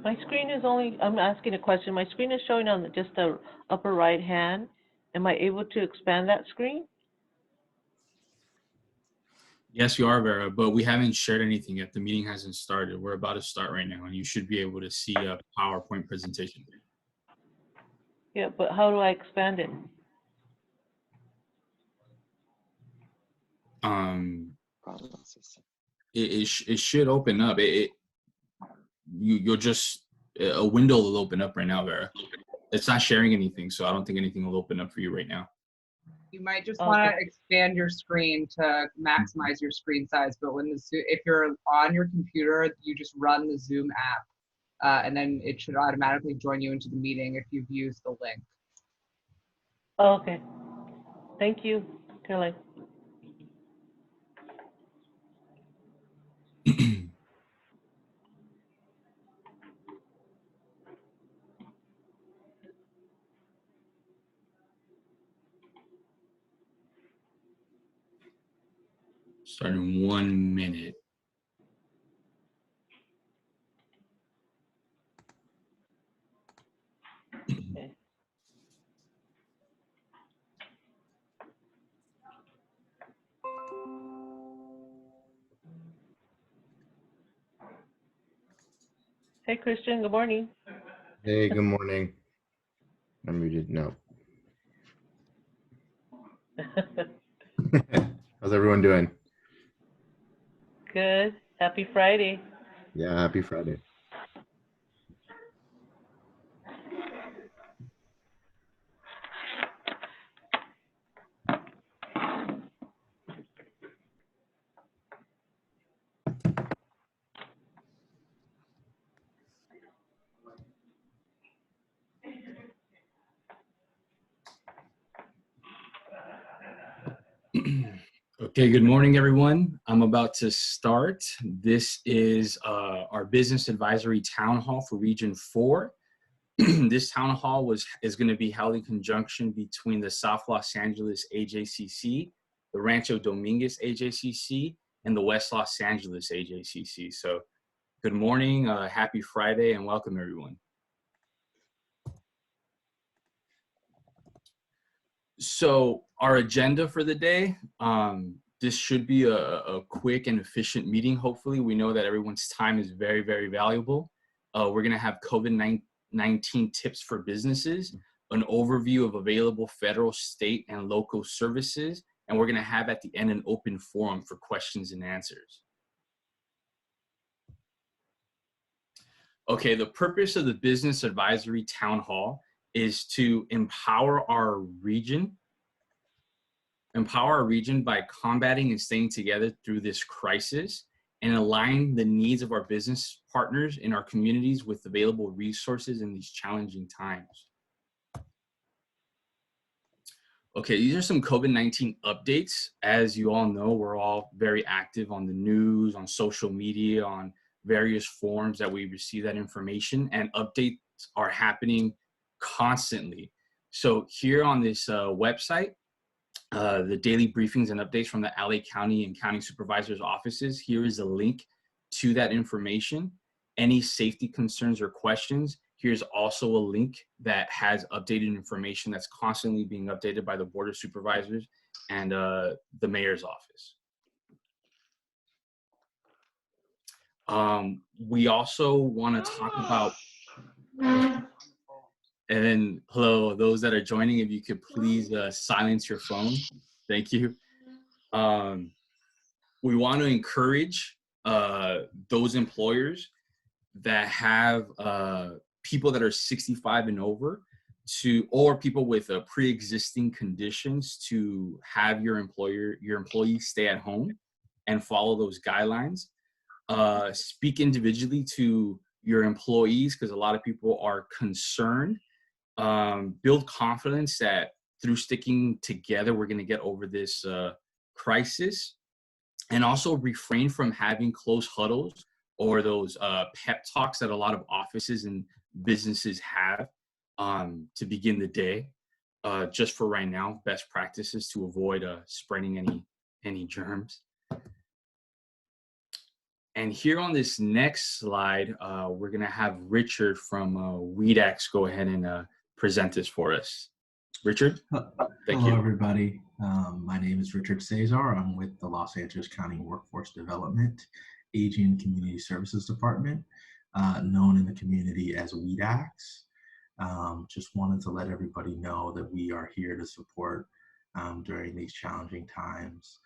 My screen is only, I'm asking a question. My screen is showing on just the upper right hand. Am I able to expand that screen? Yes, you are, Vera, but we haven't shared anything yet. The meeting hasn't started. We're about to start right now, and you should be able to see a PowerPoint presentation. Yeah, but how do I expand it? It should open up. You'll just, a window will open up right now, Vera. It's not sharing anything, so I don't think anything will open up for you right now. You might just want to expand your screen to maximize your screen size, but when if you're on your computer, you just run the Zoom app, and then it should automatically join you into the meeting if you've used the link. Okay. Thank you, Caroline. Start in 1 minute. Okay. Hey, Christian, good morning. Hey, good morning. I'm muted. No. How's everyone doing? Good. Happy Friday. Yeah, happy Friday. Okay, good morning, everyone. I'm about to start. This is our Business Advisory Town Hall for Region 4. This town hall is going to be held in conjunction between the South Los Angeles AJCC, the Rancho Dominguez AJCC, and the West Los Angeles AJCC. So good morning, happy Friday, and welcome, everyone. So our agenda for the day, this should be a quick and efficient meeting, hopefully. We know that everyone's time is very, very valuable. We're going to have COVID-19 tips for businesses, an overview of available federal, state, and local services, and we're going to have at the end an open forum for questions and answers. Okay, the purpose of the Business Advisory Town Hall is to empower our region by combating and staying together through this crisis and align the needs of our business partners in our communities with available resources in these challenging times. Okay, these are some COVID-19 updates. As you all know, we're all very active on the news, on social media, on various forums that we receive that information, and updates are happening constantly. So here on this website, the daily briefings and updates from the LA County and County Supervisors' offices, here is a link to that information. Any safety concerns or questions, here's also a link that has updated information that's constantly being updated by the Board of Supervisors and the Mayor's office. We also want to talk about, and then hello, those that are joining, if you could please silence your phone. Thank you. We want to encourage those employers that have people that are 65 and over or people with pre-existing conditions to have your employees stay at home and follow those guidelines. Speak individually to your employees because a lot of people are concerned. Build confidence that through sticking together, we're going to get over this crisis, and also refrain from having close huddles or those pep talks that a lot of offices and businesses have to begin the day. Just for right now, best practices to avoid spreading any germs. And here on this next slide, we're going to have Richard from WEDAX go ahead and present this for us. Richard? Thank Hello, you. everybody. My name is Richard Cesar. I'm with the Los Angeles County Workforce Development, Aging and Community Services Department, known in the community as WEDAX. Just wanted to let everybody know that we are here to support during these challenging times.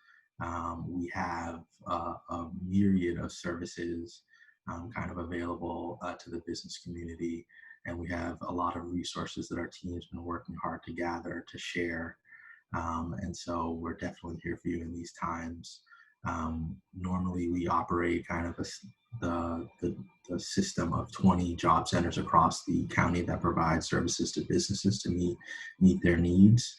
We have a myriad of services kind of available to the business community, and we have a lot of resources that our team's been working hard to gather to share. And so we're definitely here for you in these times. Normally we operate kind of the system of 20 job centers across the county that provide services to businesses to meet their needs.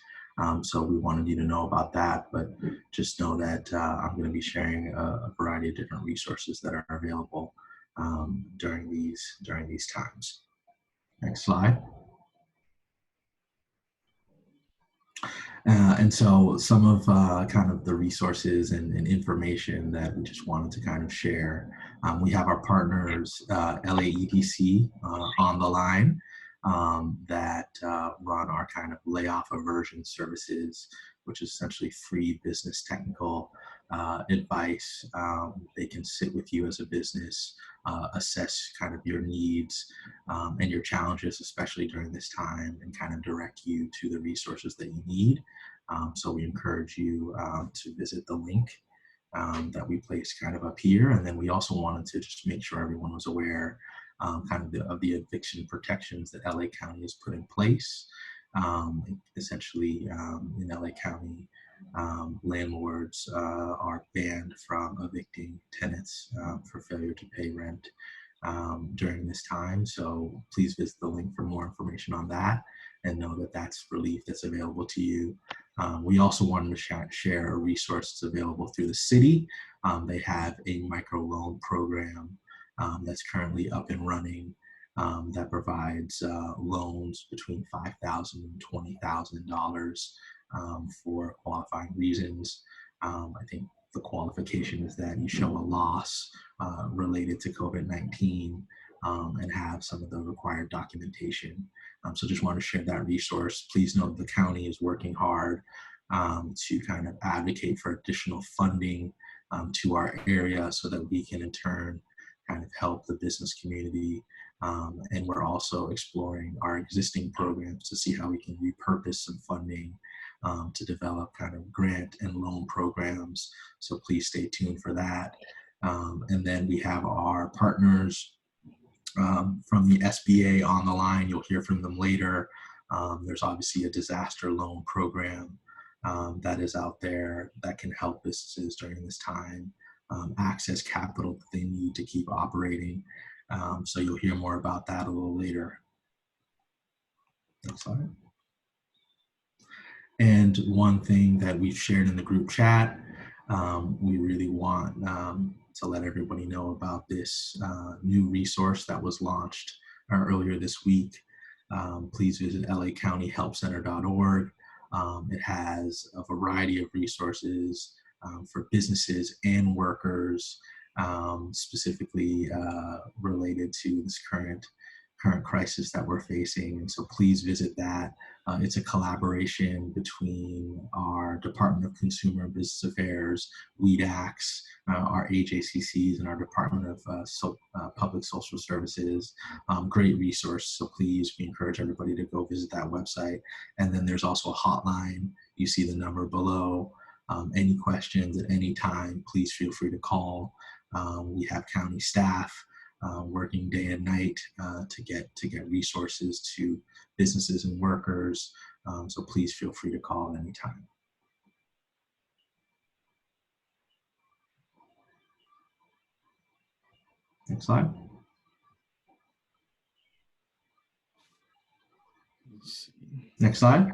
So we wanted you to know about that, but just know that I'm going to be sharing a variety of different resources that are available during these times. Next slide. And so some of kind of the resources and information that we just wanted to kind of share. We have our partners, LAEDC on the line that run our kind of layoff aversion services, which is essentially free business technical advice. They can sit with you as a business, assess kind of your needs and your challenges, especially during this time, and kind of direct you to the resources that you need. So we encourage you to visit the link that we placed kind of up here. And then we also wanted to just make sure everyone was aware kind of the eviction protections that LA County has put in place. Essentially, in LA County, landlords are banned from evicting tenants for failure to pay rent during this time. So please visit the link for more information on that, and know that that's relief that's available to you. We also wanted to share a resource that's available through the city. They have a microloan program that's currently up and running that provides loans between $5,000 and $20,000 for qualifying reasons. I think the qualification is that you show a loss related to COVID-19 and have some of the required documentation. So just want to share that resource. Please know that the county is working hard to kind of advocate for additional funding to our area so that we can in turn kind of help the business community. And we're also exploring our existing programs to see how we can repurpose some funding to develop kind of grant and loan programs. So please stay tuned for that. And then we have our partners from the SBA on the line. You'll hear from them later. There's obviously a disaster loan program that is out there that can help businesses during this time access capital that they need to keep operating. So you'll hear more about that a little later. Next slide. And one thing that we've shared in the group chat, we really want to let everybody know about this new resource that was launched earlier this week. Please visit lacountyhelpcenter.org. It has a variety of resources for businesses and workers, specifically related to this current crisis that we're facing. And so please visit that. It's a collaboration between our Department of Consumer and Business Affairs, WEDAX, our AJCCs, and our Department of Public Social Services. Great resource. So please, we encourage everybody to go visit that website. And then there's also a hotline. You see the number below. Any questions at any time, please feel free to call. We have county staff working day and night to get resources to businesses and workers. So please feel free to call at any time. Next slide. Let's see. Next slide.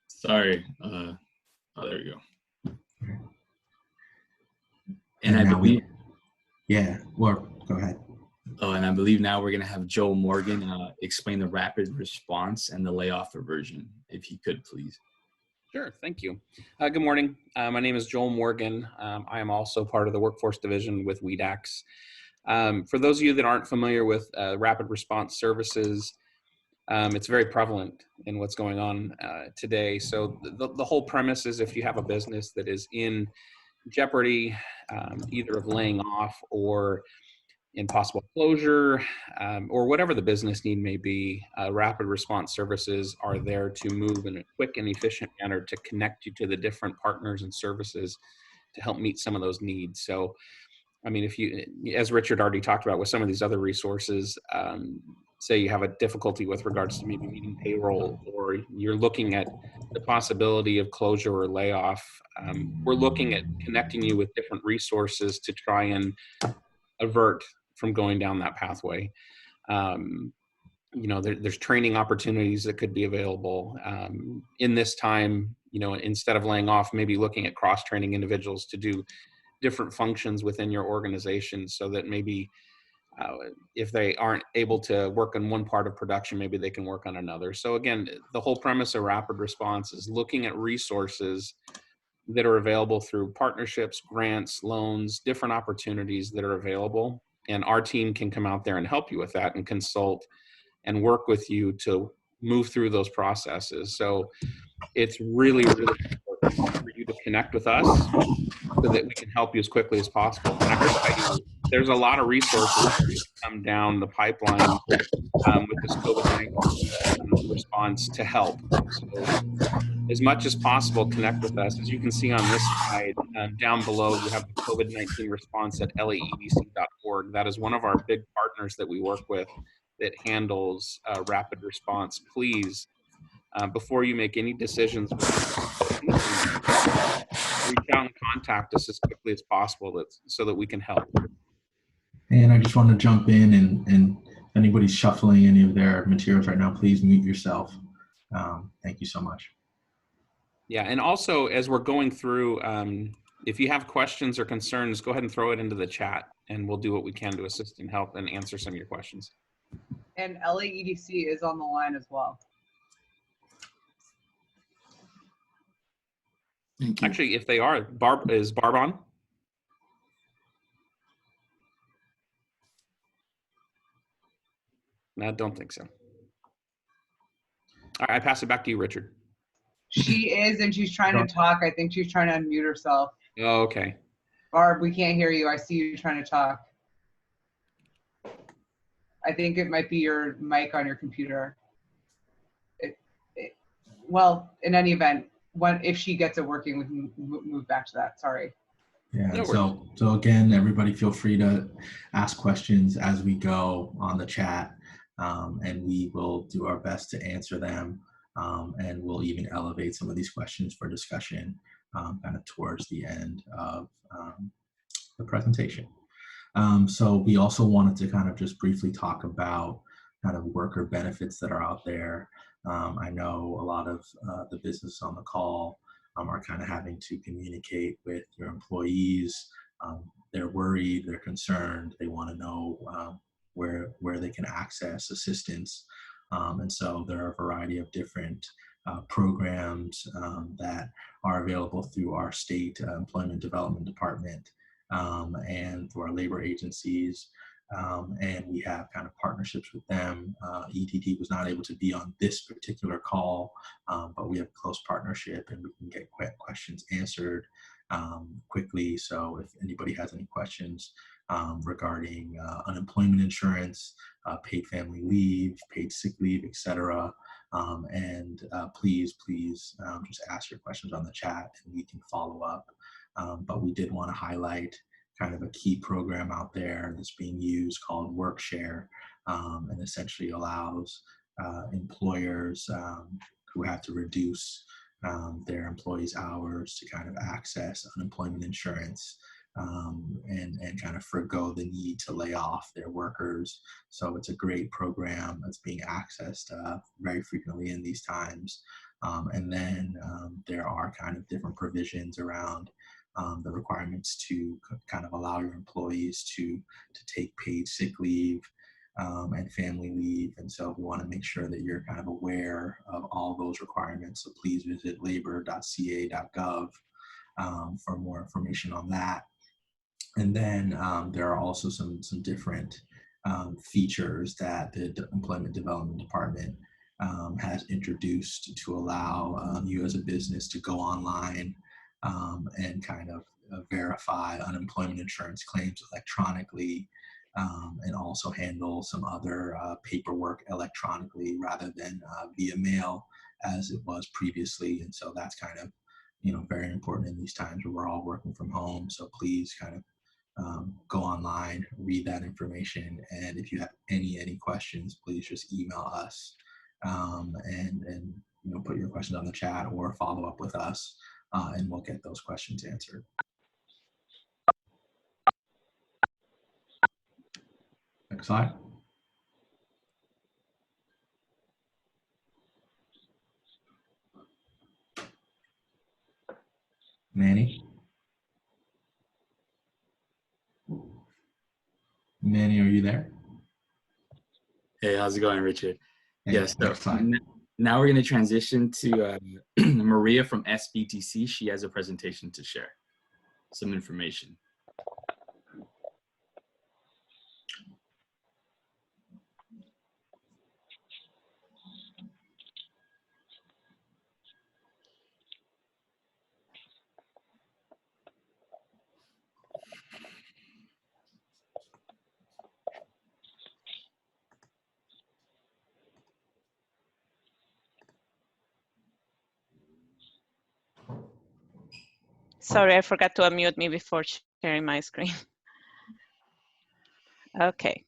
Sorry. Oh, there we go. And I now believe, go ahead. oh, and I believe now we're going to have Joe Morgan explain the rapid response and the layoff aversion, if you could, please. Sure, thank you. Good morning. My name is Joel Morgan. I am also part of the workforce division with WEDAX. For those of you that aren't familiar with rapid response services, it's very prevalent in what's going on today. So the whole premise is if you have a business that is in jeopardy, either of laying off or in possible closure, or whatever the business need may be, rapid response services are there to move in a quick and efficient manner to connect you to the different partners and services to help meet some of those needs. So, I mean, if you, as Richard already talked about with some of these other resources, say you have a difficulty with regards to maybe meeting payroll, or you're looking at the possibility of closure or layoff, we're looking at connecting you with different resources to try and avert from going down that pathway. You know, there's training opportunities that could be available in this time. You know, instead of laying off, maybe looking at cross-training individuals to do different functions within your organization, so that maybe if they aren't able to work on one part of production, maybe they can work on another. So again, the whole premise of rapid response is looking at resources that are available through partnerships, grants, loans, different opportunities that are available. And our team can come out there and help you with that and consult and work with you to move through those processes. So it's really, really important for you to connect with us so that we can help you as quickly as possible. And I will tell you, there's a lot of resources that come down the pipeline with this COVID-19 response to help. So as much as possible, connect with us. As you can see on this slide, down below, you have the COVID-19 response at LAEDC.org. That is one of our big partners that we work with that handles rapid response. Please, before you make any decisions, reach out and contact us as quickly as possible so that we can help. And I just want to jump in, and if anybody's shuffling any of their materials right now, please mute yourself. Thank you so much. Yeah, and also as we're going through, if you have questions or concerns, go ahead and throw it into the chat, and we'll do what we can to assist and help and answer some of your questions. And LAEDC is on the line as well. Thank you. Actually, if they are, is Barb on? No, I don't think so. All right, I pass it back to you, Richard. She is, and she's trying to talk. I think she's trying to unmute herself. Oh, okay. Barb, we can't hear you. I see you trying to talk. I think it might be your mic on your computer. Well, in any event, if she gets it working, we can move back to that. Sorry. Yeah, No so again, everybody feel free to ask questions as we go on the chat, and we will do our best to answer them, and we'll even elevate some of these questions for discussion kind of towards the end of the presentation. So we also wanted to kind of just briefly talk about kind of worker benefits that are out there. I know a lot of the business on the call are kind of having to communicate with your employees. They're worried, they're concerned, they want to know where they can access assistance. And so there are a variety of different programs that are available through our state employment development department and through our labor agencies. And we have kind of partnerships with them. EDD was not able to be on this particular call, but we have close partnership, and we can get questions answered quickly. So if anybody has any questions regarding unemployment insurance, paid family leave, paid sick leave, etc., please just ask your questions on the chat, and we can follow up. But we did want to highlight kind of a key program out there that's being used called WorkShare, and essentially allows employers who have to reduce their employees' hours to kind of access unemployment insurance and kind of forgo the need to lay off their workers. So it's a great program that's being accessed very frequently in these times. And then there are kind of different provisions around the requirements to kind of allow your employees to take paid sick leave and family leave. And so we want to make sure that you're kind of aware of all those requirements. So please visit labor.ca.gov for more information on that. And then there are also some different features that the Employment Development Department has introduced to allow you as a business to go online and kind of verify unemployment insurance claims electronically, and also handle some other paperwork electronically rather than via mail as it was previously. And so that's kind of, you know, very important in these times where we're all working from home. So please kind of go online, read that information, and if you have any questions, please just email us and you know, put your questions on the chat or follow up with us, and we'll get those questions answered. Next slide. Manny? Manny, are you there? Hey, how's it going, Richard? Hey, Yes. next slide. Now we're going to transition to Maria from SBTC. She has a presentation to share, some information. Sorry, I forgot to unmute me before sharing my screen. Okay.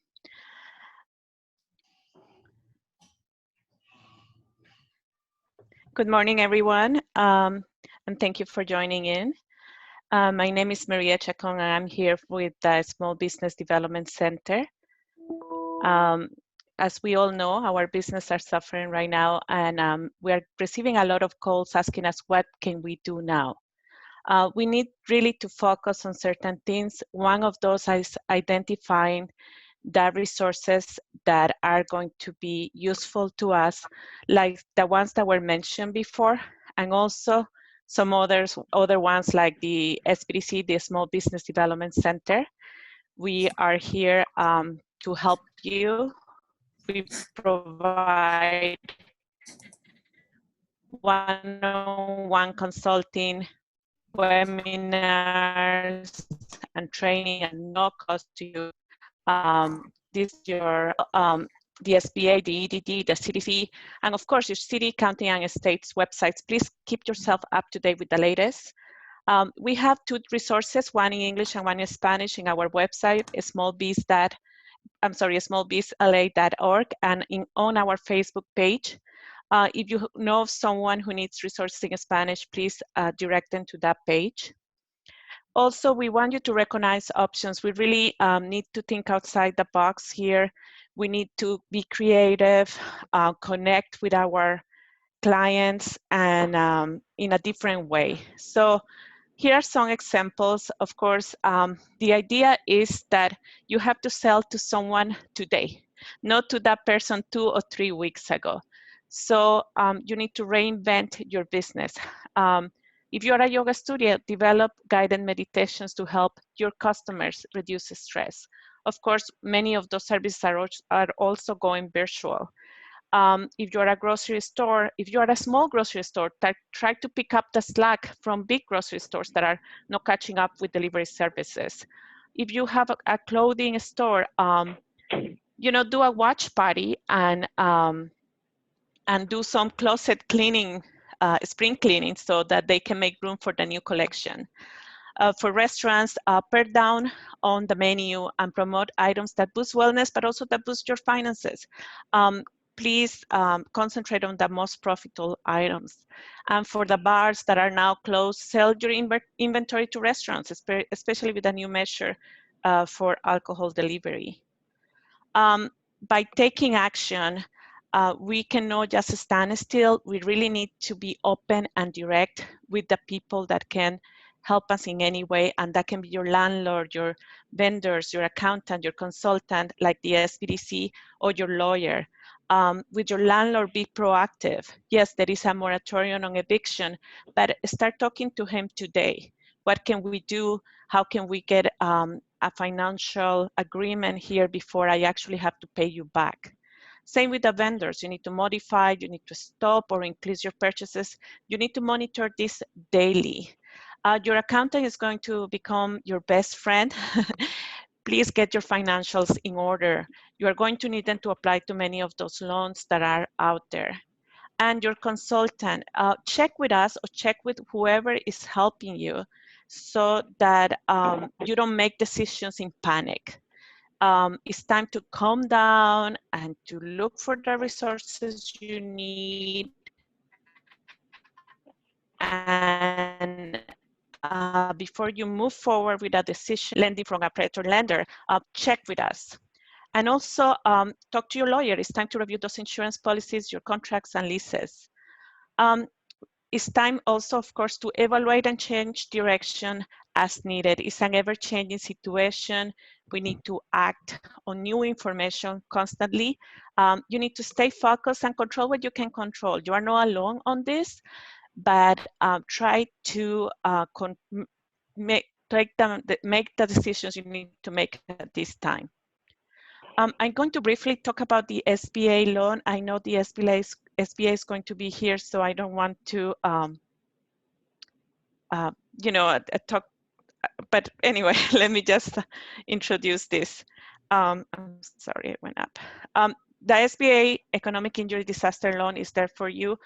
Good morning, everyone, and thank you for joining in. My name is Maria Chacon, and I'm here with the Small Business Development Center. As we all know, our businesses are suffering right now, and we are receiving a lot of calls asking us, what can we do now? We need really to focus on certain things. One of those is identifying the resources that are going to be useful to us, like the ones that were mentioned before, and also some other ones like the SBDC, the Small Business Development Center. We are here to help you. We provide one-on-one consulting, webinars, and training at no cost to you. This is your the SBA, the EDD, the CDC, and of course your city, county, and state's websites. Please keep yourself up to date with the latest. We have two resources, one in English and one in Spanish, in our website, smallbizla.org, and on our Facebook page. If you know of someone who needs resources in Spanish, please direct them to that page. Also, we want you to recognize options. We really need to think outside the box here. We need to be creative, connect with our clients, and in a different way. So here are some examples. Of course, the idea is that you have to sell to someone today, not to that person 2 or 3 weeks ago. So you need to reinvent your business. If you're a yoga studio, develop guided meditations to help your customers reduce stress. Of course, many of those services are also going virtual. If you're a grocery store, if you're a small grocery store, try to pick up the slack from big grocery stores that are not catching up with delivery services. If you have a clothing store, you know, do a watch party and do some closet cleaning, spring cleaning, so that they can make room for the new collection. For restaurants, pare down on the menu and promote items that boost wellness, but also that boost your finances. Please concentrate on the most profitable items. And for the bars that are now closed, sell your inventory to restaurants, especially with a new measure for alcohol delivery. By taking action, we cannot just stand still. We really need to be open and direct with the people that can help us in any way, and that can be your landlord, your vendors, your accountant, your consultant, like the SBDC, or your lawyer. With your landlord, be proactive. Yes, there is a moratorium on eviction, but start talking to him today. what can we do? How can we get a financial agreement here before I actually have to pay you back? Same with the vendors. You need to modify, you need to stop or increase your purchases. You need to monitor this daily. Your accountant is going to become your best friend. Please get your financials in order. You are going to need them to apply to many of those loans that are out there. And your consultant, check with us or check with whoever is helping you so that you don't make decisions in panic. It's time to calm down and to look for the resources you need. And before you move forward with a decision, lending from a predatory lender, check with us. And also talk to your lawyer. It's time to review those insurance policies, your contracts and leases. It's time also, of course, to evaluate and change direction as needed. It's an ever-changing situation. We need to act on new information constantly. You need to stay focused and control what you can control. You are not alone on this, but try to make the decisions you need to make at this time. I'm going to briefly talk about the SBA loan. I know the SBA is going to be here, so I don't want to, talk. But anyway, let me just introduce this. I'm sorry, it went up. The SBA Economic Injury Disaster Loan is there for you.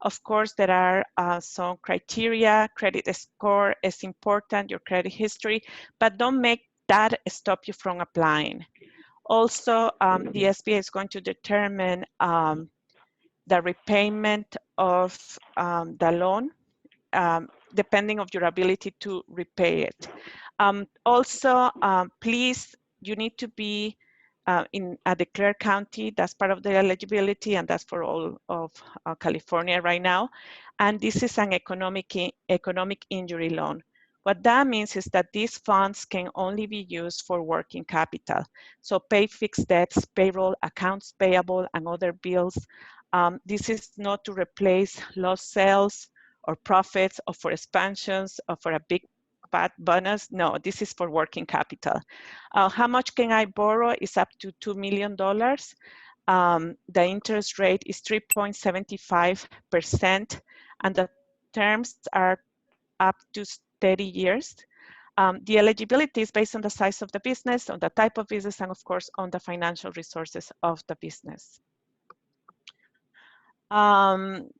Of course, there are some criteria. Credit score is important, your credit history, but don't make that stop you from applying. Also, the SBA is going to determine the repayment of the loan, depending on your ability to repay it. Also, please, you need to be in a declared county. That's part of the eligibility, and that's for all of California right now. And this is an economic injury loan. What that means is that these funds can only be used for working capital. So pay fixed debts, payroll, accounts payable, and other bills. This is not to replace lost sales or profits or for expansions or for a big bad bonus. No, this is for working capital. How much can I borrow is up to $2 million. The interest rate is 3.75%, and the terms are up to 30 years. The eligibility is based on the size of the business, on the type of business, and of course, on the financial resources of the business.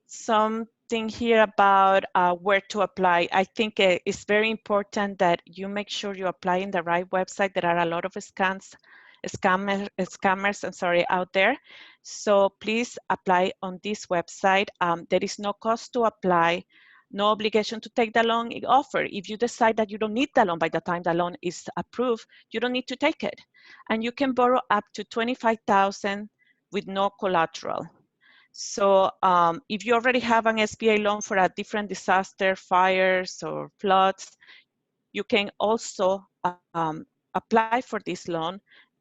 Something here about where to apply. I think it's very important that you make sure you apply in the right website. There are a lot of scammers out there. So please apply on this website. There is no cost to apply, no obligation to take the loan offer. If you decide that you don't need the loan by the time the loan is approved, you don't need to take it. And you can borrow up to $25,000 with no collateral. So if you already have an SBA loan for a different disaster, fires or floods, you can also apply for this loan.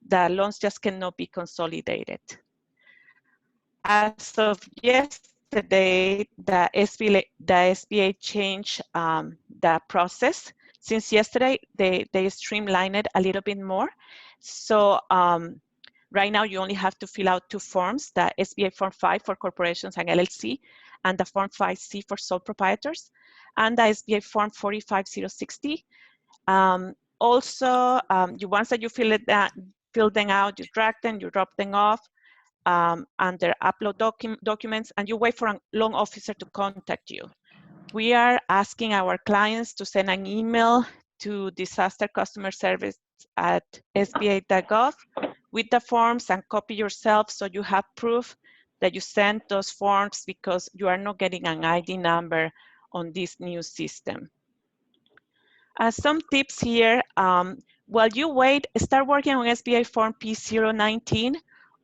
The loans just cannot be consolidated. As of yesterday, the SBA changed the process. Since yesterday, they streamlined it a little bit more. So right now, you only have to fill out 2 forms, the SBA Form 5 for corporations and LLC, and the Form 5C for sole proprietors, and the SBA Form 45060. Also, once that you fill them out, you drag them, you drop them off under upload documents, and you wait for a loan officer to contact you. We are asking our clients to send an email to disaster customer service at sba.gov with the forms and copy yourself so you have proof that you sent those forms, because you are not getting an ID number on this new system. Some tips here. While you wait, start working on SBA Form P019.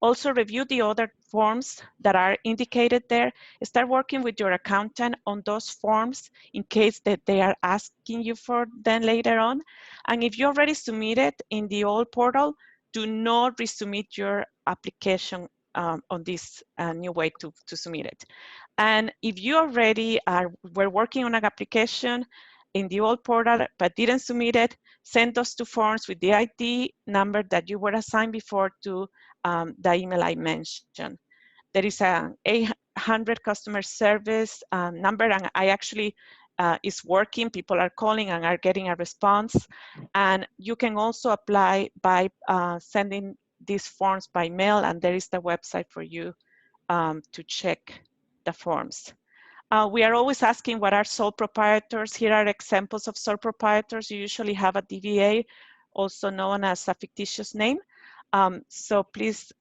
Also review the other forms that are indicated there. Start working with your accountant on those forms in case that they are asking you for them later on. And if you already submitted in the old portal, do not resubmit your application on this new way to submit it. And if you already were working on an application, in the old portal but didn't submit it, send those two forms with the ID number that you were assigned before to the email I mentioned. There is a 800 customer service number, and I actually is working. People are calling and are getting a response. And you can also apply by sending these forms by mail, and there is the website for you to check the forms. We are always asking what are sole proprietors. Here are examples of sole proprietors. You usually have a DBA, also known as a fictitious name. So please,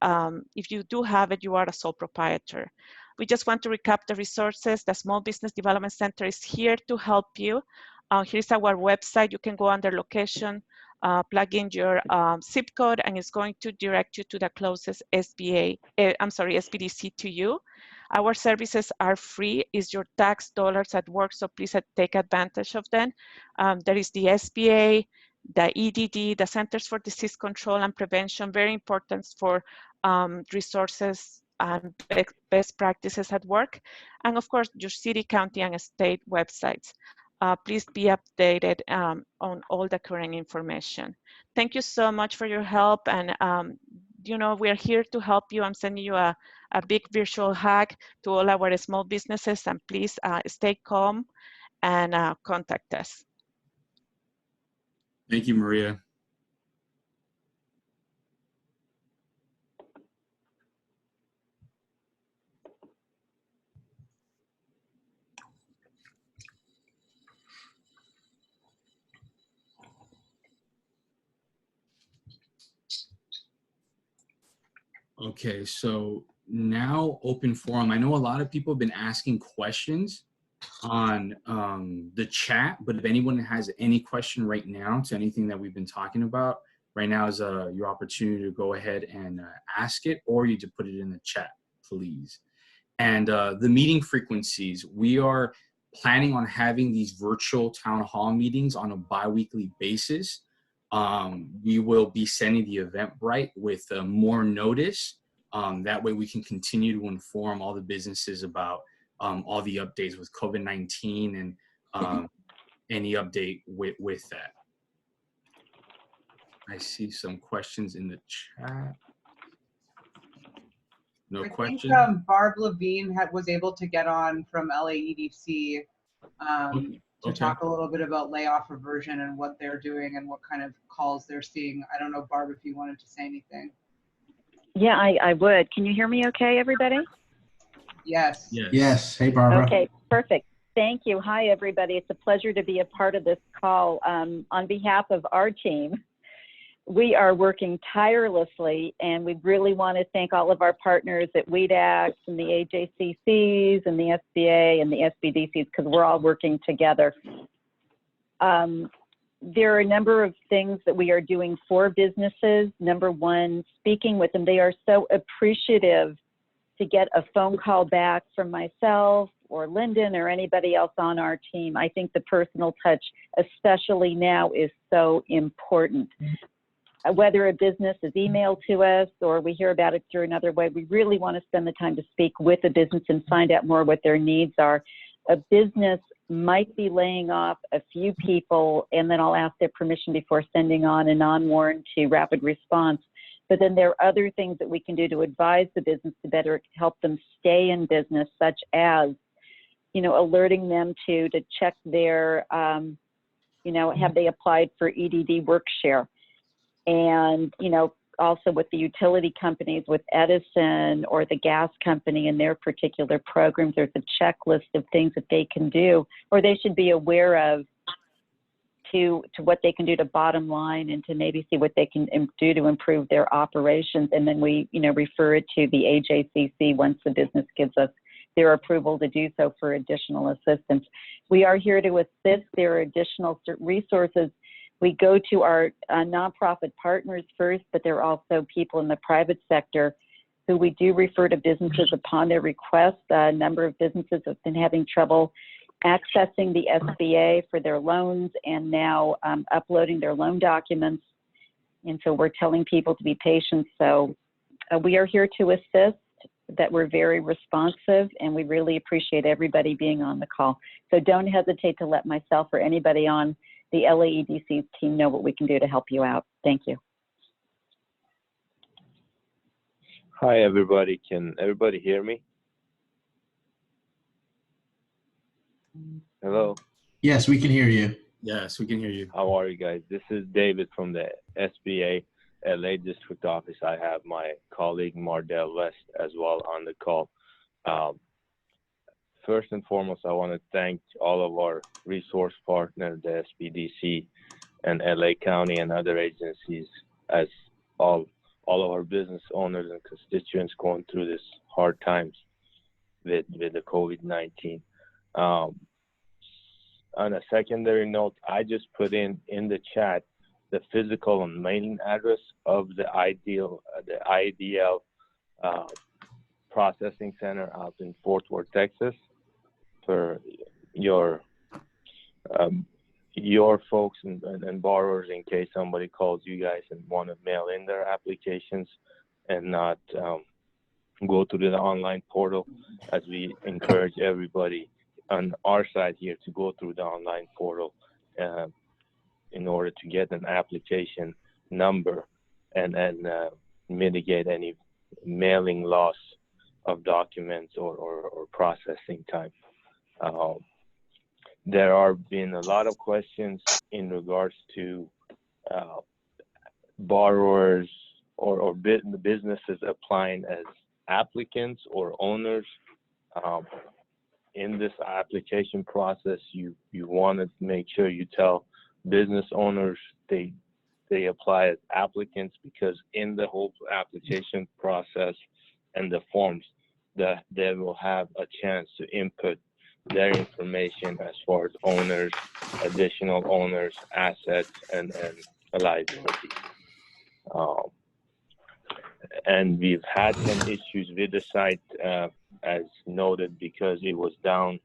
if you do have it, you are a sole proprietor. We just want to recap the resources. The Small Business Development Center is here to help you. Here's our website. You can go under location, plug in your zip code, and it's going to direct you to the closest SBDC to you. Our services are free. It's your tax dollars at work, so please take advantage of them. There is the SBA, the EDD, the Centers for Disease Control and Prevention, very important for resources and best practices at work. And of course, your city, county, and state websites. Please be updated on all the current information. Thank you so much for your help. And you know, we're here to help you. I'm sending you a big virtual hug to all our small businesses, and please stay calm and contact us. Thank you, Maria. Okay, so now open forum. I know a lot of people have been asking questions on the chat, but if anyone has any question right now to anything that we've been talking about, right now is your opportunity to go ahead and ask it, or you to put it in the chat, please. And the meeting frequencies, we are planning on having these virtual town hall meetings on a bi-weekly basis. We will be sending the Eventbrite with more notice. That way we can continue to inform all the businesses about all the updates with COVID-19 and any update with that. I see some questions in the chat. No questions? I think Barb Levine was able to get on from LAEDC to talk a little bit about layoff aversion and what they're doing and what kind of calls they're seeing. I don't know, Barb, if you wanted to say anything. Yeah, I would. Can you hear me okay, everybody? Yes. Yes. Hey, Barbara. Okay, perfect. Thank you. Hi, everybody. It's a pleasure to be a part of this call. On behalf of our team, we are working tirelessly, and we really want to thank all of our partners at WEDAX and the AJCCs and the SBA and the SBDCs, because we're all working together. There are a number of things that we are doing for businesses. Number one, speaking with them. They are so appreciative to get a phone call back from myself or Lyndon or anybody else on our team. I think the personal touch, especially now, is so important. Whether a business is emailed to us or we hear about it through another way, we really want to spend the time to speak with the business and find out more what their needs are. A business might be laying off a few people, and then I'll ask their permission before sending on a non-warrant to rapid response. But then there are other things that we can do to advise the business to better help them stay in business, such as, you know, alerting them to check their, you know, have they applied for EDD WorkShare? And, you know, also with the utility companies, with Edison or the gas company and their particular programs, there's a checklist of things that they can do, or they should be aware of, to what they can do to bottom line and to maybe see what they can do to improve their operations. And then we, you know, refer it to the AJCC once the business gives us their approval to do so for additional assistance. We are here to assist. There are additional resources. We go to our nonprofit partners first, but there are also people in the private sector who we do refer to businesses upon their request. A number of businesses have been having trouble accessing the SBA for their loans and now uploading their loan documents. And so we're telling people to be patient. So we are here to assist. that were very responsive, and we really appreciate everybody being on the call. So don't hesitate to let myself or anybody on the LAEDC team know what we can do to help you out. Thank you. Hi, everybody. Can everybody hear me? Hello. Yes, we can hear you. Yes, we can hear you. How are you guys? This is David from the SBA LA District Office. I have my colleague Mardell West as well on the call. First and foremost, I want to thank all of our resource partners, the SBDC and LA County and other agencies, as all of our business owners and constituents going through this hard times with the COVID-19. On a secondary note, I just put in the chat the physical and mailing address of the IDL processing center out in Fort Worth, Texas, for your folks and borrowers, in case somebody calls you guys and want to mail in their applications and not go to the online portal, as we encourage everybody on our side here to go through the online portal in order to get an application number and mitigate any mailing loss of documents or processing time. There are been a lot of questions in regards to borrowers or businesses applying as applicants or owners. In this application process, you want to make sure you tell business owners they apply as applicants, because in the whole application process and the forms, that they will have a chance to input their information as far as owners, additional owners, assets, and liabilities. And we've had some issues with the site, as noted, because it was down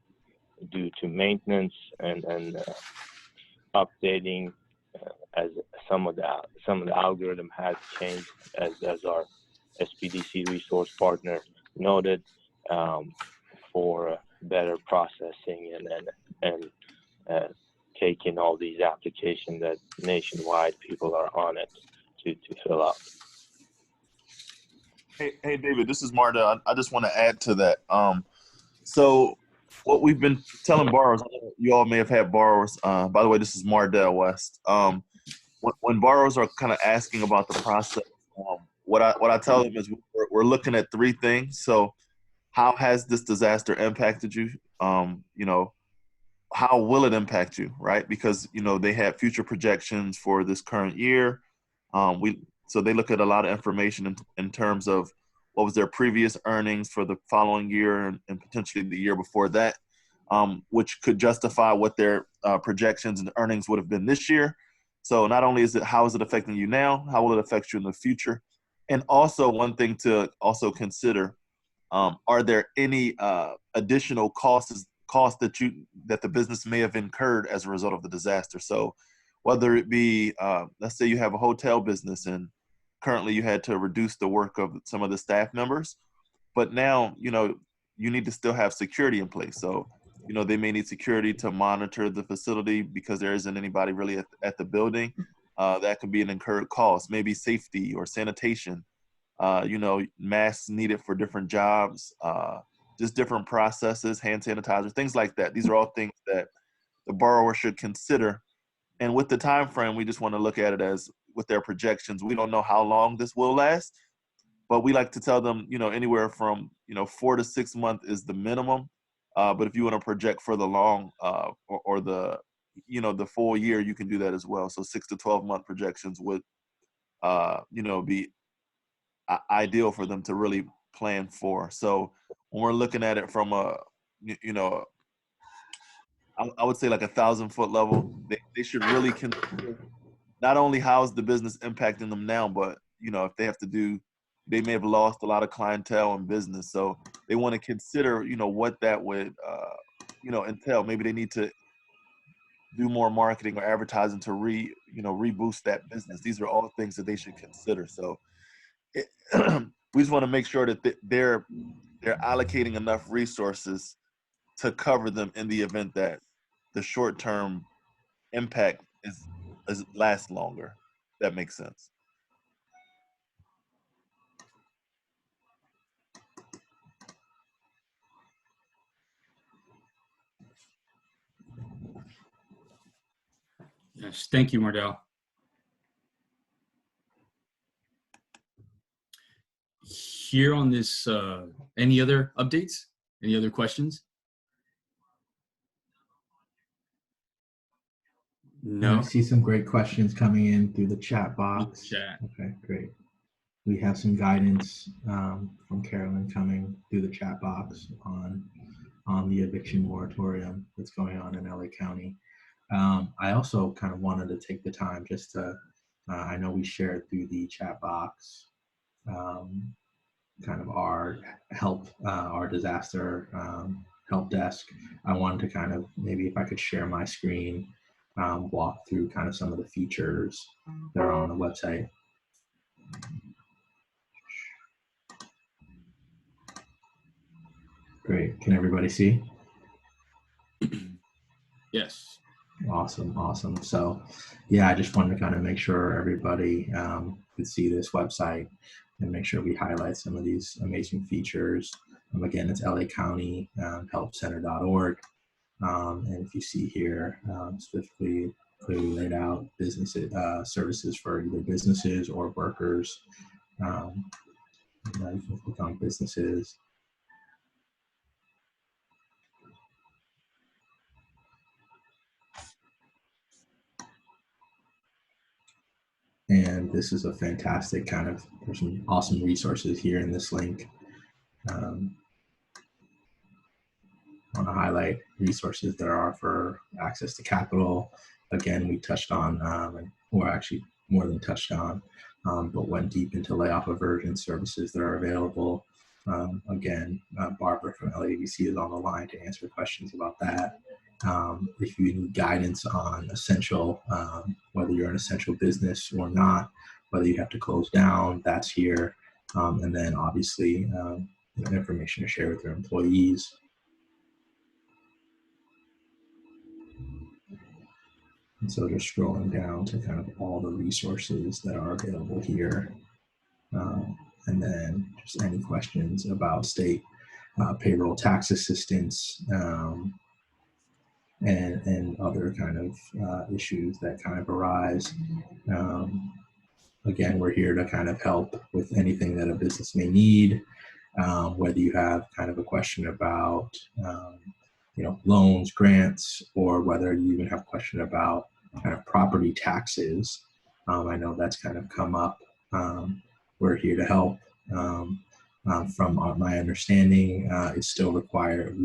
due to maintenance and updating, as some of the algorithm has changed, as our SPDC resource partner noted, for better processing and taking all these applications that nationwide people are on it to fill out. Hey, David, this is Marta. I just want to add to that. So what we've been telling borrowers, you all may have had borrowers. By the way, this is Mardell West. When borrowers are kind of asking about the process, what I tell them is we're looking at three things. So how has this disaster impacted you? How will it impact you, right? Because, they have future projections for this current year. So they look at a lot of information in terms of what was their previous earnings for the following year and potentially the year before that, which could justify what their projections and earnings would have been this year. So not only is it how is it affecting you now, how will it affect you in the future? And also one thing to also consider, are there any additional costs that the business may have incurred as a result of the disaster? So whether it be, let's say you have a hotel business and currently you had to reduce the work of some of the staff members, but now, you need to still have security in place. So, they may need security to monitor the facility because there isn't anybody really at the building. That could be an incurred cost, maybe safety or sanitation, masks needed for different jobs, just different processes, hand sanitizer, things like that. These are all things that the borrower should consider. And with the time frame, we just want to look at it as with their projections. We don't know how long this will last, but we like to tell them, anywhere from 4 to 6 months is the minimum. But if you want to project for the long or the the full year, you can do that as well. So 6 to 12 month projections would be ideal for them to really plan for. So when we're looking at it from a I would say like 1,000-foot level, they should really consider not only how's the business impacting them now, but if they may have lost a lot of clientele and business, so they want to consider what that would entail. Maybe they need to do more marketing or advertising to reboost that business. These are all things that they should consider. So we just want to make sure that they're allocating enough resources to cover them in the event that the short-term impact is lasts longer. That makes sense. Yes, thank you, Mardell. Here on this, any other updates? Any other questions? I No. see some great questions coming in through the chat box. Chat. Okay, great. We have some guidance from Carolyn coming through the chat box on the eviction moratorium that's going on in LA County. I also kind of wanted to take the time just to, I know we shared through the chat box kind of our help, our disaster help desk. I wanted to kind of, maybe if I could share my screen, walk through kind of some of the features that are on the website. Great. Can everybody see? Yes. Awesome. Awesome. So yeah, I just wanted to kind of make sure everybody could see this website and make sure we highlight some of these amazing features. Again, it's lacountyhelpcenter.org. And if you see here, specifically clearly laid out businesses, services for either businesses or workers. You can click on businesses. And this is a fantastic kind of, there's some awesome resources here in this link. I want to highlight resources there are for access to capital. Again, we touched on, or actually more than touched on, but went deep into layoff aversion services that are available. Again, Barbara from LAVC is on the line to answer questions about that. If you need guidance on essential, whether you're an essential business or not, whether you have to close down, that's here. And then obviously information to share with your employees. And so just scrolling down to kind of all the resources that are available here. And then just any questions about state payroll tax assistance, and other kind of issues that kind of arise. Again, we're here to kind of help with anything that a business may need, whether you have kind of a question about, loans, grants, or whether you even have a question about kind of property taxes. I know that's kind of come up. We're here to help. From my understanding, it's still required.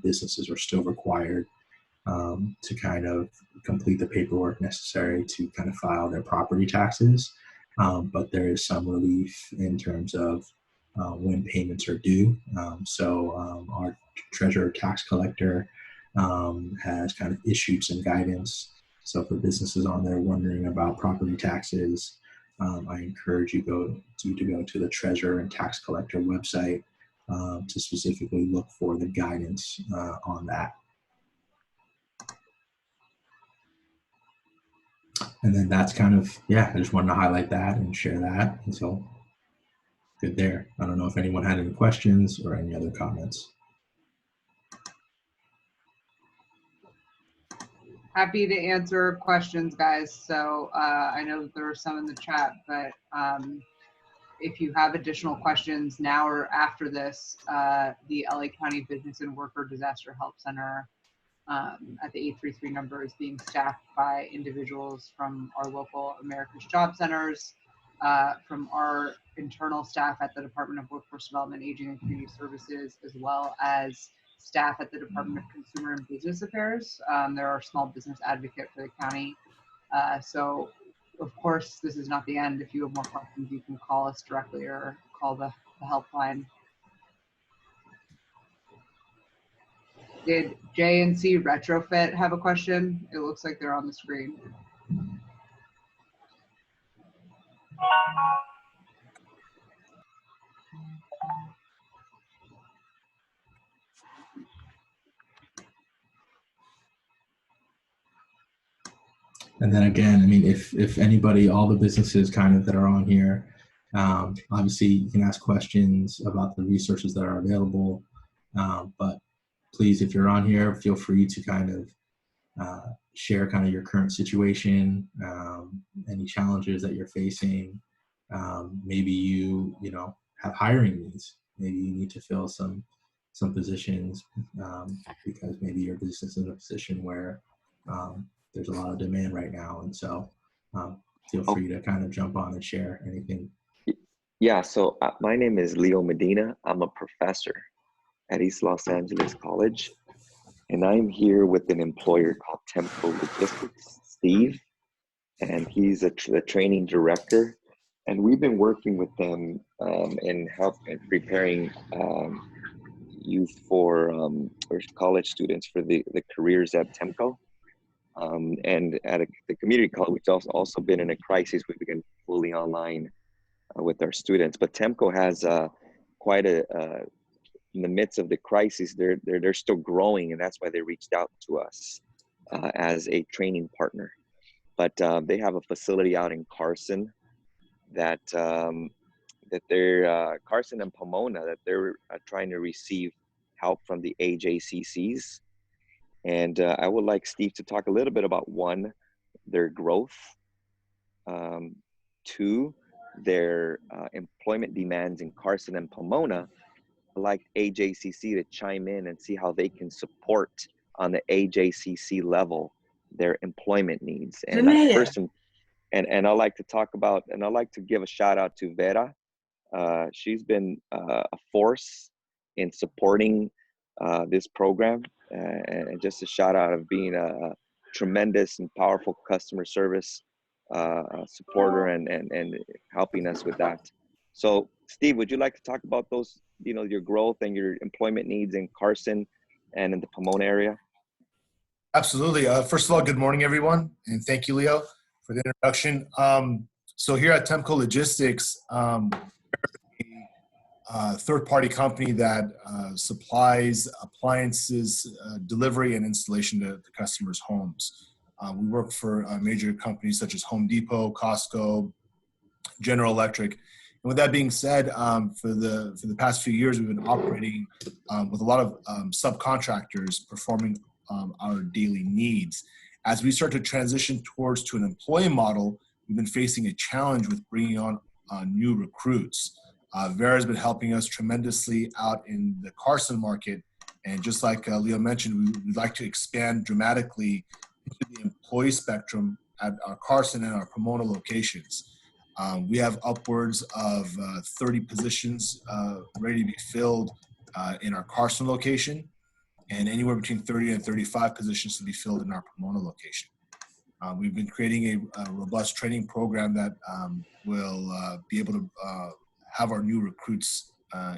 Businesses are still required to kind of complete the paperwork necessary to kind of file their property taxes. But there is some relief in terms of when payments are due. Our treasurer tax collector has kind of issued some guidance. So for businesses on there wondering about property taxes, I encourage you to go to the treasurer and tax collector website to specifically look for the guidance on that. And then that's kind of, I just wanted to highlight that and share that. And so good there. I don't know if anyone had any questions or any other comments. Happy to answer questions, guys. So I know that there are some in the chat, but if you have additional questions now or after this, the LA County Business and Worker Disaster Help Center at the 833 number is being staffed by individuals from our local America's Job Centers, from our internal staff at the Department of Workforce Development, Aging and Community Services, as well as staff at the Department of Consumer and Business Affairs. They're our small business advocate for the county. So of course, this is not the end. If you have more questions, you can call us directly or call the helpline. Did JNC Retrofit have a question? It looks like they're on the screen. And then again, I mean, if anybody, all the businesses kind of that are on here, obviously you can ask questions about the resources that are available. But please, if you're on here, feel free to kind of share kind of your current situation, any challenges that you're facing. Maybe you know, have hiring needs. Maybe you need to fill some positions because maybe your business is in a position where there's a lot of demand right now. And so feel free to kind of jump on and share anything. Yeah, so my name is Leo Medina. I'm a professor at East Los Angeles College, and I'm here with an employer called Temco Logistics, Steve, and he's the training director. And we've been working with them in preparing youth or college students for the careers at Temco. And at the community college, we've also been in a crisis. We've been fully online with our students. But Temco has quite in the midst of the crisis, they're still growing, and that's why they reached out to us as a training partner. But they have a facility out in Carson that they're Carson and Pomona, that they're trying to receive help from the AJCCs. And I would like Steve to talk a little bit about, one, their growth, two, their employment demands in Carson and Pomona. I'd like AJCC to chime in and see how they can support on the AJCC level their employment needs. And and I'd like to talk about, and I'd like to give a shout out to Vera. She's been a force in supporting this program, and just a shout out of being a tremendous and powerful customer service supporter and helping us with that. So Steve, would you like to talk about those, you know, your growth and your employment needs in Carson and in the Pomona area? Absolutely. First of all, good morning, everyone. And thank you, Leo, for the introduction. So here at Temco Logistics, a third-party company that supplies appliances, delivery and installation to customers' homes. We work for major companies such as Home Depot, Costco, General Electric. And with that being said, for the past few years, we've been operating with a lot of subcontractors performing our daily needs. As we start to transition to an employee model, we've been facing a challenge with bringing on new recruits. Vera has been helping us tremendously out in the Carson market. And just like Leo mentioned, we'd like to expand dramatically into the employee spectrum at our Carson and our Pomona locations. We have upwards of 30 positions ready to be filled in our Carson location, and anywhere between 30 and 35 positions to be filled in our Pomona location. We've been creating a robust training program that will be able to have our new recruits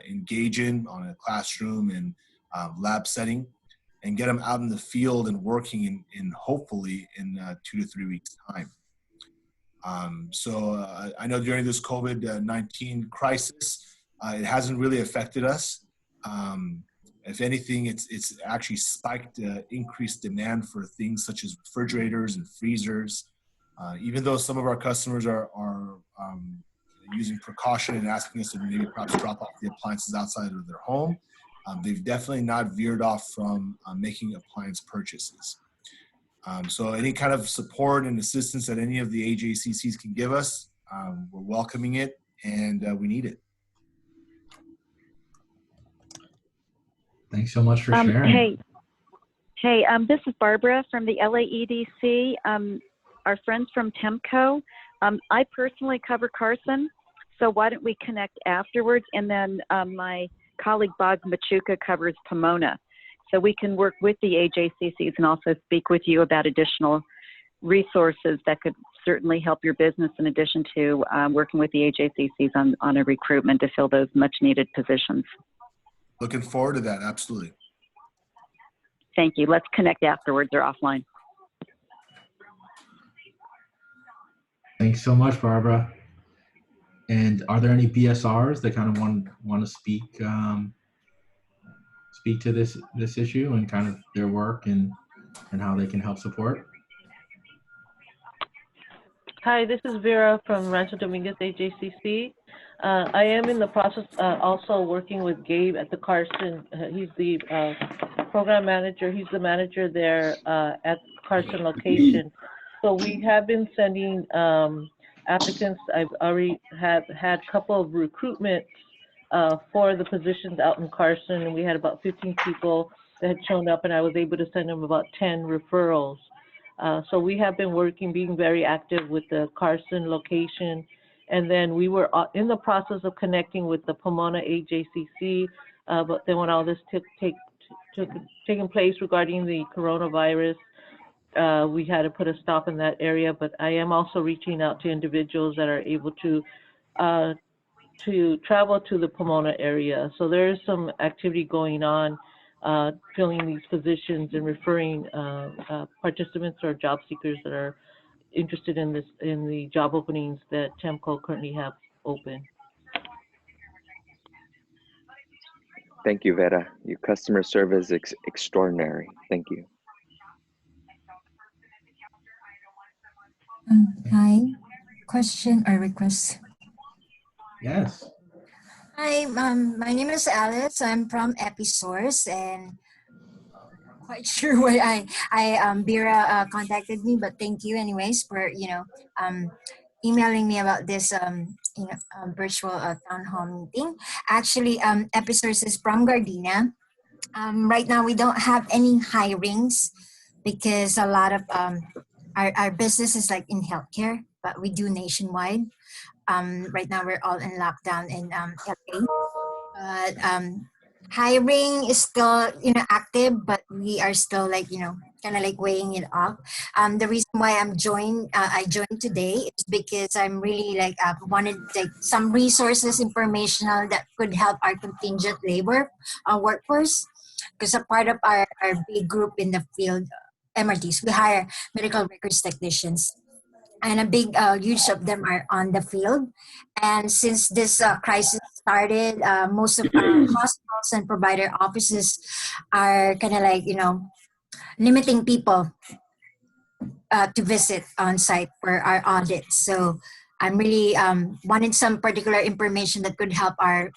engage in on a classroom and lab setting, and get them out in the field and working in hopefully in 2 to 3 weeks time. So I know during this COVID-19 crisis, it hasn't really affected us. If anything, it's actually spiked increased demand for things such as refrigerators and freezers. Even though some of our customers are using precaution and asking us to maybe perhaps drop off the appliances outside of their home, they've definitely not veered off from making appliance purchases. So any kind of support and assistance that any of the AJCCs can give us, we're welcoming it, and we need it. Thanks so much for sharing. Hey, this is Barbara from the LAEDC. Our friends from Temco. I personally cover Carson, so why don't we connect afterwards? And then my colleague Bob Machuca covers Pomona. So we can work with the AJCCs and also speak with you about additional resources that could certainly help your business, in addition to working with the AJCCs on a recruitment to fill those much needed positions. Looking forward to that, absolutely. Thank you. Let's connect afterwards or offline. Thanks so much, Barbara. And are there any BSRs that kind of want to speak to this issue and kind of their work and how they can help support? Hi, this is Vera from Rancho Dominguez AJCC. I am in the process also working with Gabe at the Carson. He's the program manager. He's the manager there at Carson location. So we have been sending applicants. I've already had a couple of recruitments for the positions out in Carson, and we had about 15 people that had shown up, and I was able to send them about 10 referrals. So we have been working, being very active with the Carson location. And then we were in the process of connecting with the Pomona AJCC, but then when all this taking place regarding the coronavirus, we had to put a stop in that area. But I am also reaching out to individuals that are able to travel to the Pomona area. So there is some activity going on, filling these positions and referring participants or job seekers that are interested in the job openings that TEMCO currently have open. Thank you, Vera. Your customer service is extraordinary. Thank you. Hi, question or request? Yes. Hi, my name is Alice. I'm from Episource, and I'm quite sure why Vera contacted me, but thank you anyways for emailing me about this virtual town hall meeting. Actually, Episource is from Gardena. Right now we don't have any hirings because a lot of our business is like in healthcare, but we do nationwide. Right now we're all in lockdown in LA, but hiring is still active, but we are still like kind of like weighing it off. The reason why I joined today is because I'm really like wanted like some resources, informational that could help our contingent labor workforce, because a part of our big group in the field, MRTs, we hire medical records technicians, and a big huge of them are on the field. And since this crisis started, most of our hospitals and provider offices are kind of like limiting people to visit on site for our audits. So I'm really wanted some particular information that could help our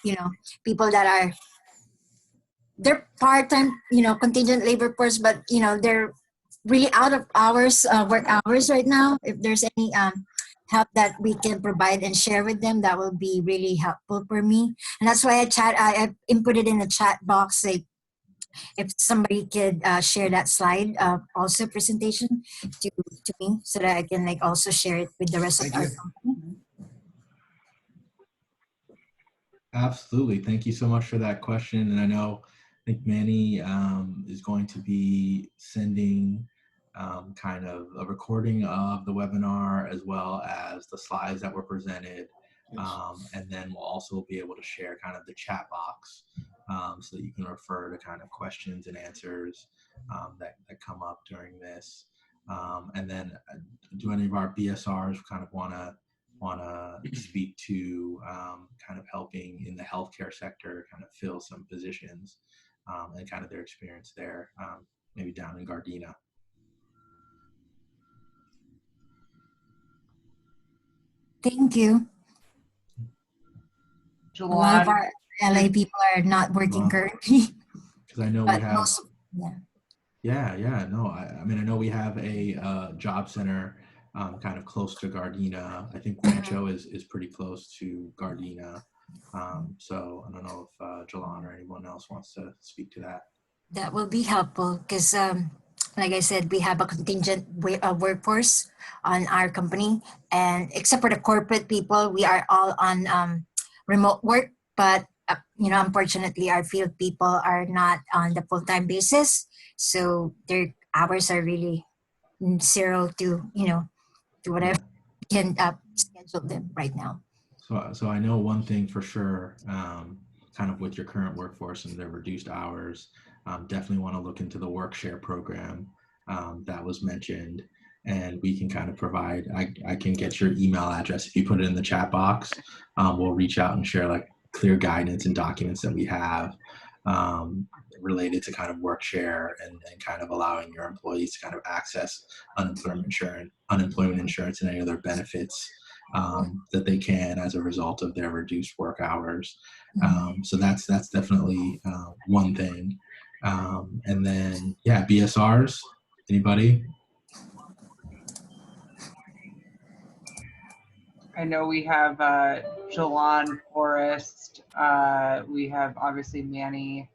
people that are, they're part-time contingent labor force, but they're really out of hours, work hours right now. If there's any help that we can provide and share with them, that will be really helpful for me. And that's why I input it in the chat box, like if somebody could share that slide, also presentation to me, so that I can like also share it with the rest of our company. Absolutely. Thank you so much for that question. And I think Manny is going to be sending kind of a recording of the webinar as well as the slides that were presented. And then we'll also be able to share kind of the chat box so that you can refer to kind of questions and answers that come up during this. And then do any of our BSRs kind of want to speak to kind of helping in the healthcare sector, kind of fill some positions and kind of their experience there, maybe down in Gardena. Thank you. A lot of our LA people are not working currently. Because I know we have. No, I mean, I know we have a job center kind of close to Gardena. I think Rancho is pretty close to Gardena. So I don't know if Jalan or anyone else wants to speak to that. That will be helpful because, like I said, we have a contingent workforce on our company, and except for the corporate people, we are all on remote work. But unfortunately, our field people are not on the full-time basis, so their hours are really 0 to to whatever we can schedule them right now. So I know one thing for sure, kind of with your current workforce and their reduced hours, definitely want to look into the work share program that was mentioned, and we can kind of provide, I can get your email address. If you put it in the chat box, we'll reach out and share like clear guidance and documents that we have related to kind of work share and kind of allowing your employees to kind of access unemployment insurance and any other benefits that they can as a result of their reduced work hours. So that's definitely one thing. And then, yeah, BSRs, anybody? I know we have Jalon Forrest. We have obviously Manny.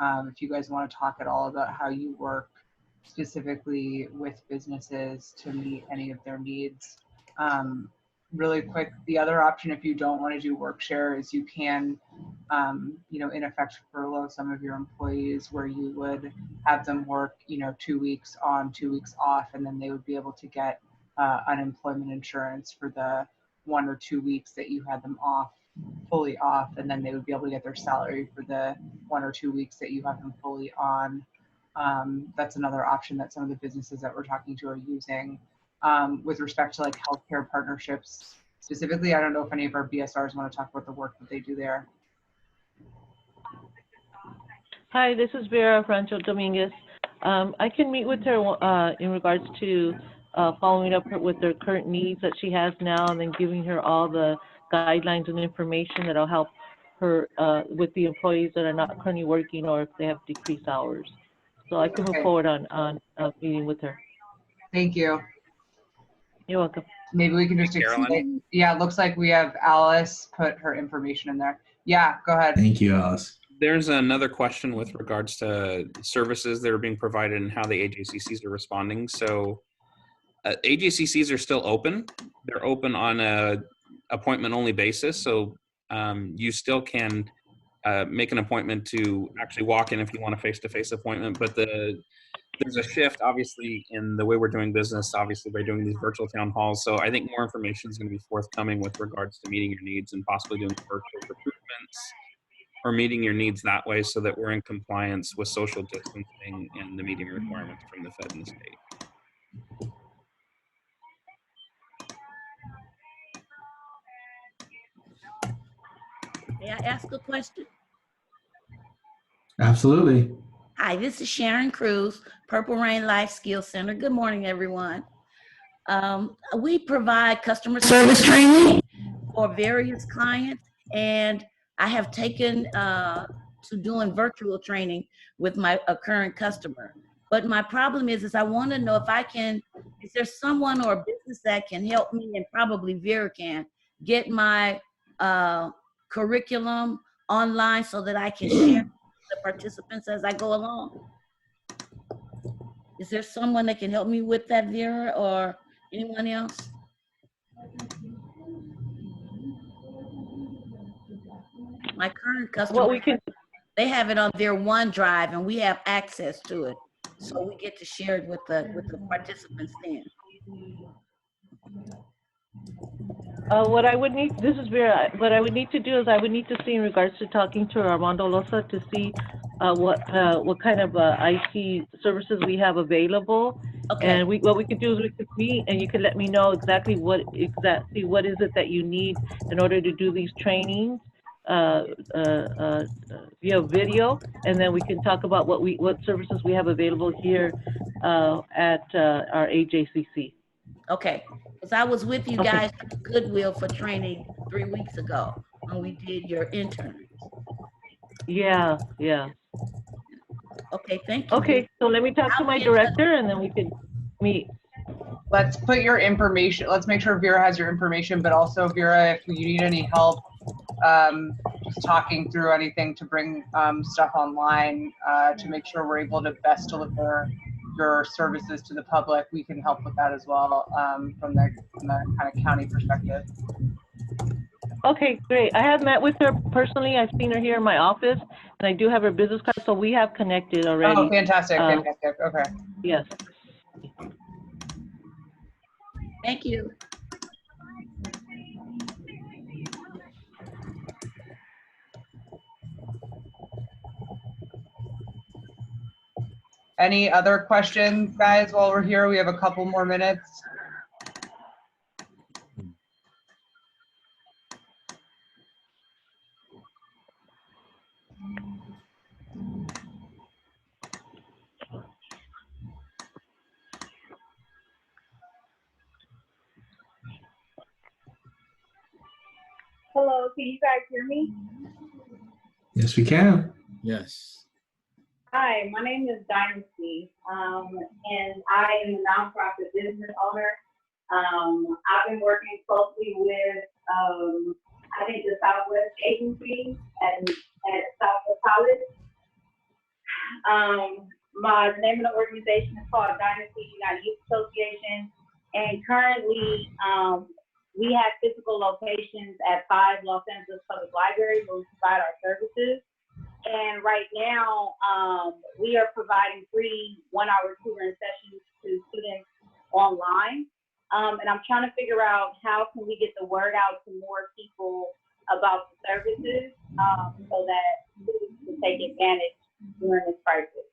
If you guys want to talk at all about how you work specifically with businesses to meet any of their needs. Really quick, the other option if you don't want to do work share is you can, in effect furlough some of your employees where you would have them work, 2 weeks on, 2 weeks off, and then they would be able to get unemployment insurance for the 1 or 2 weeks that you had them off, fully off, and then they would be able to get their salary for the 1 or 2 weeks that you have them fully on. That's another option that some of the businesses that we're talking to are using. With respect to like healthcare partnerships specifically, I don't know if any of our BSRs want to talk about the work that they do there. Hi, this is Vera Franco Dominguez. I can meet with her in regards to following up with her current needs that she has now, and then giving her all the guidelines and information that'll help her with the employees that are not currently working or if they have decreased hours. So I can move forward on meeting with her. Thank you. You're welcome. Maybe we can just explain. Yeah, it looks like we have Alice put her information in there. Yeah, go ahead. Thank you, Alice. There's another question with regards to services that are being provided and how the AJCCs are responding. So AJCCs are still open. They're open on a appointment only basis. So you still can make an appointment to actually walk in if you want a face-to-face appointment. But there's a shift, obviously, in the way we're doing business, obviously, by doing these virtual town halls. So I think more information is going to be forthcoming with regards to meeting your needs and possibly doing virtual recruitments or meeting your needs that way so that we're in compliance with social distancing and the meeting requirements from the Fed and the state. May I ask a question? Absolutely. Hi, this is Sharon Cruz, Purple Rain Life Skills Center. Good morning, everyone. We provide customer service training for various clients, and I have taken to doing virtual training with my current customer. But my problem is I want to know if I can, is there someone or a business that can help me, and probably Vera can, get my curriculum online so that I can share the participants as I go along? Is there someone that can help me with that, Vera, or anyone else? My current customer, they have it on their OneDrive, and we have access to it, so we get to share it with the participants then. What I would need, this is Vera, what I would need to do is I would need to see in regards to talking to Armando Loza to see what kind of IT services we have available. Okay. And what we could do is we could meet, and you could let me know exactly what is it that you need in order to do these trainings via video, and then we can talk about what services we have available here at our AJCC. Okay, because I was with you guys at Goodwill for training 3 weeks ago when we did your interns. Yeah, yeah. Okay, thank you. Okay, so let me talk to my director, and then we can meet. Let's put your information, let's make sure Vera has your information, but also Vera, if you need any help just talking through anything to bring stuff online to make sure we're able to best deliver your services to the public, we can help with that as well from the kind of county perspective. Okay, great. I have met with her personally. I've seen her here in my office, and I do have her business card, so we have connected already. Oh, fantastic, fantastic. Okay. Yes. Thank you. Any other questions, guys, while we're here? We have a couple more minutes. Hello, can you guys hear me? Yes, we can. Yes. Hi, my name is Dynasty, and I am a nonprofit business owner. I've been working closely with, I think, the Southwest Agency at Southwest College. The name of the organization is called Dynasty United Youth Association, and currently we have physical locations at 5 Los Angeles Public Libraries where we provide our services. And right now, we are providing free 1-hour tutoring sessions to students online. And I'm trying to figure out how can we get the word out to more people about the services so that students can take advantage during this crisis.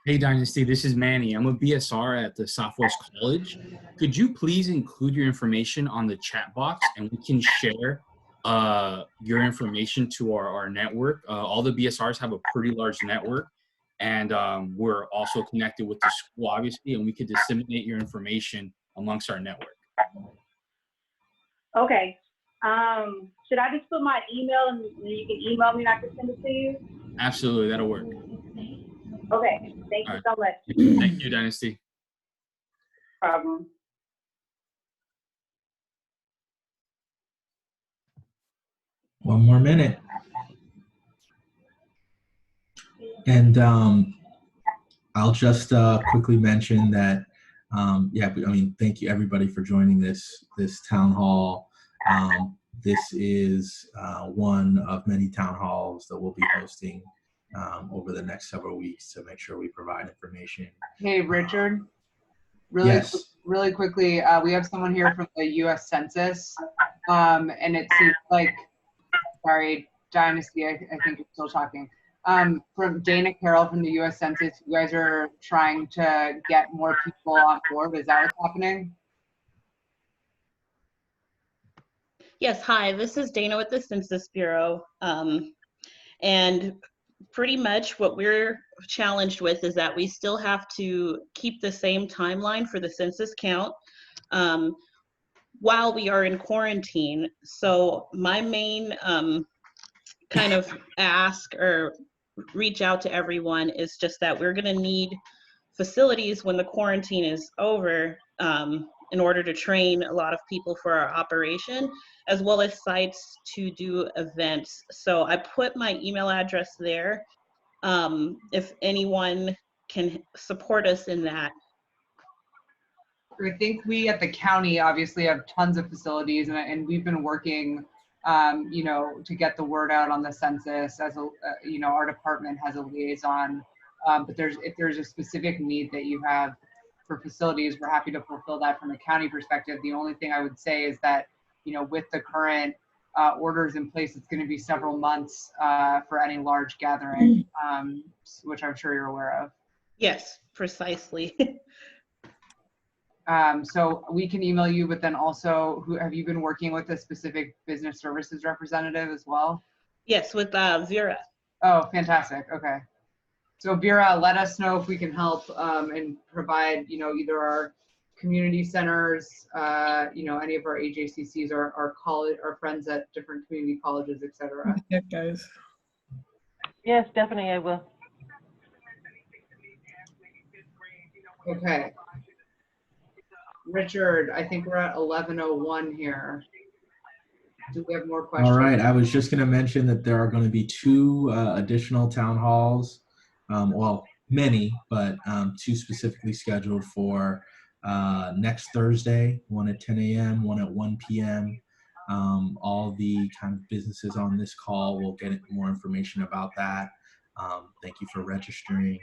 Hey Dynasty, this is Manny. I'm a BSR at the Southwest College. Could you please include your information on the chat box and we can share your information to our network? All the BSRs have a pretty large network, and we're also connected with the school, obviously, and we could disseminate your information amongst our network. Okay. Should I just put my email and you can email me and I can send it to you? Absolutely, that'll work. Okay. Thank you so much. Thank you, Dynasty. No problem. One more minute. And I'll just quickly mention that, thank you everybody for joining this town hall. This is one of many town halls that we'll be hosting over the next several weeks to make sure we provide information. Hey, Richard. Yes. Really quickly, we have someone here from the U.S. Census, and it seems like, sorry, Dynasty, I think you're still talking. From Dana Carroll from the U.S. Census, you guys are trying to get more people on board. Is that what's happening? Yes, hi, this is Dana with the Census Bureau. And pretty much what we're challenged with is that we still have to keep the same timeline for the census count while we are in quarantine. So my main kind of ask or reach out to everyone is just that we're gonna need facilities when the quarantine is over in order to train a lot of people for our operation, as well as sites to do events. So I put my email address there if anyone can support us in that. I think we at the county obviously have tons of facilities, and we've been working to get the word out on the census. As a, our department has a liaison, but if there's a specific need that you have for facilities, we're happy to fulfill that from a county perspective. The only thing I would say is that, with the current orders in place, it's going to be several months for any large gathering, which I'm sure you're aware of. Yes, precisely. So we can email you, but then also, have you been working with a specific business services representative as well? Yes, with Vera. Oh, fantastic. Okay. So Vera, let us know if we can help and provide, either our community centers, any of our AJCCs, our college, our friends at different community colleges, et cetera. Yeah, guys. Yes, definitely I will. Okay. Richard, I think we're at 11:01 here. Do we have more questions? All right, I was just going to mention that there are going to be 2 additional town halls, well, many, but 2 specifically scheduled for next Thursday, one at 10 a.m., one at 1 p.m. All the kind of businesses on this call will get more information about that. Thank you for registering.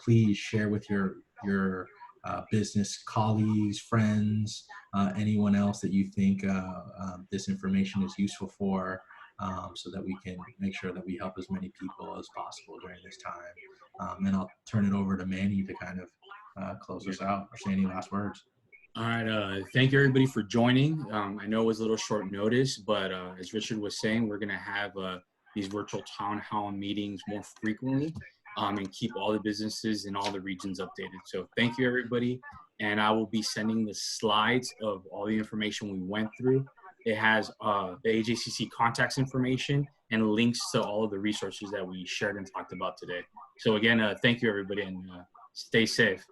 Please share with your business colleagues, friends, anyone else that you think this information is useful for, so that we can make sure that we help as many people as possible during this time. And I'll turn it over to Manny to kind of close us out or say any last words. All right, thank you everybody for joining. I know it was a little short notice, but as Richard was saying, we're gonna have these virtual town hall meetings more frequently, and keep all the businesses in all the regions updated. So thank you everybody. And I will be sending the slides of all the information we went through It has the AJCC contacts information and links to all of the resources that we shared and talked about today. So again, thank you everybody, and stay safe.